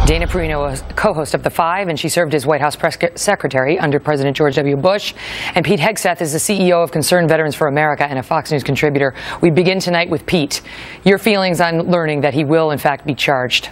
Dana Perino was co-host of The Five, and she served as White House press secretary under President George W. Bush. And Pete Hegseth is the CEO of Concerned Veterans for America and a Fox News contributor. We begin tonight with Pete. Your feelings on learning that he will, in fact, be charged?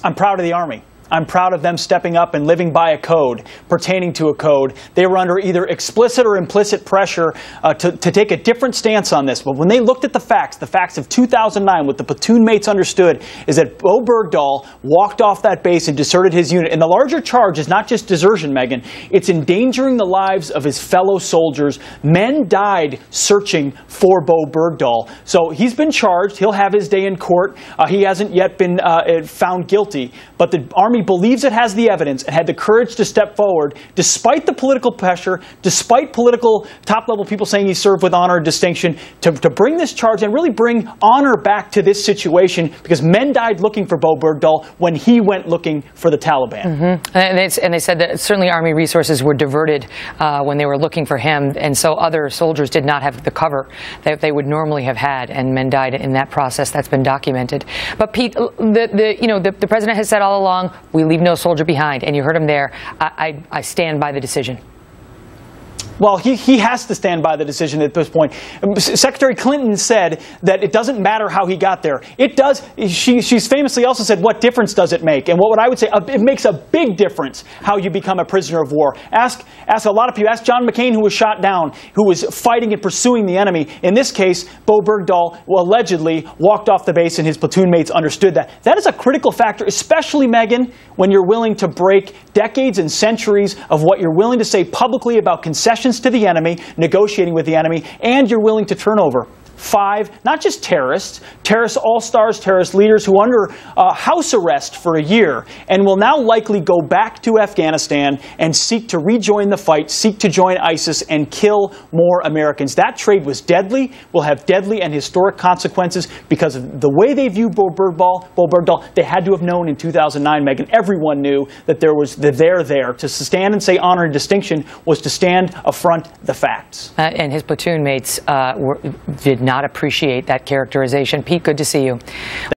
I'm proud of the Army. I'm proud of them stepping up and living by a code, pertaining to a code. They were under either explicit or implicit pressure to take a different stance on this. But when they looked at the facts of 2009, what the platoon mates understood is that Bo Bergdahl walked off that base and deserted his unit. And the larger charge is not just desertion, Megan. It's endangering the lives of his fellow soldiers. Men died searching for Bo Bergdahl. So he's been charged. He'll have his day in court. He hasn't yet been found guilty. But the Army believes it has the evidence and had the courage to step forward despite the political pressure, despite political top-level people saying he served with honor and distinction, to bring this charge and really bring honor back to this situation, because men died looking for Bo Bergdahl when he went looking for the Taliban. And they said that certainly Army resources were diverted when they were looking for him, and so other soldiers did not have the cover that they would normally have had, and men died in that process. That's been documented. But Pete, the president has said all along, we leave no soldier behind, and you heard him there. I stand by the decision. Well, he has to stand by the decision at this point. Secretary Clinton said that it doesn't matter how he got there. It does. She's famously also said, what difference does it make? And what I would say, it makes a big difference how you become a prisoner of war. Ask a lot of people. Ask John McCain, who was shot down, who was fighting and pursuing the enemy. In this case, Bo Bergdahl allegedly walked off the base, and his platoon mates understood that. That is a critical factor, especially, Megan, when you're willing to break decades and centuries of what you're willing to say publicly about concessions to the enemy, negotiating with the enemy, and you're willing to turn over 5, not just terrorist all-stars, terrorist leaders who are under house arrest for a year and will now likely go back to Afghanistan and seek to rejoin the fight, seek to join ISIS and kill more Americans. That trade was deadly, will have deadly and historic consequences because of the way they view Bo Bergdahl. They had to have known in 2009, Megan. Everyone knew that there was there. To stand and say honor and distinction was to stand affront the facts. And his platoon mates did not appreciate that characterization. Pete, good to see you.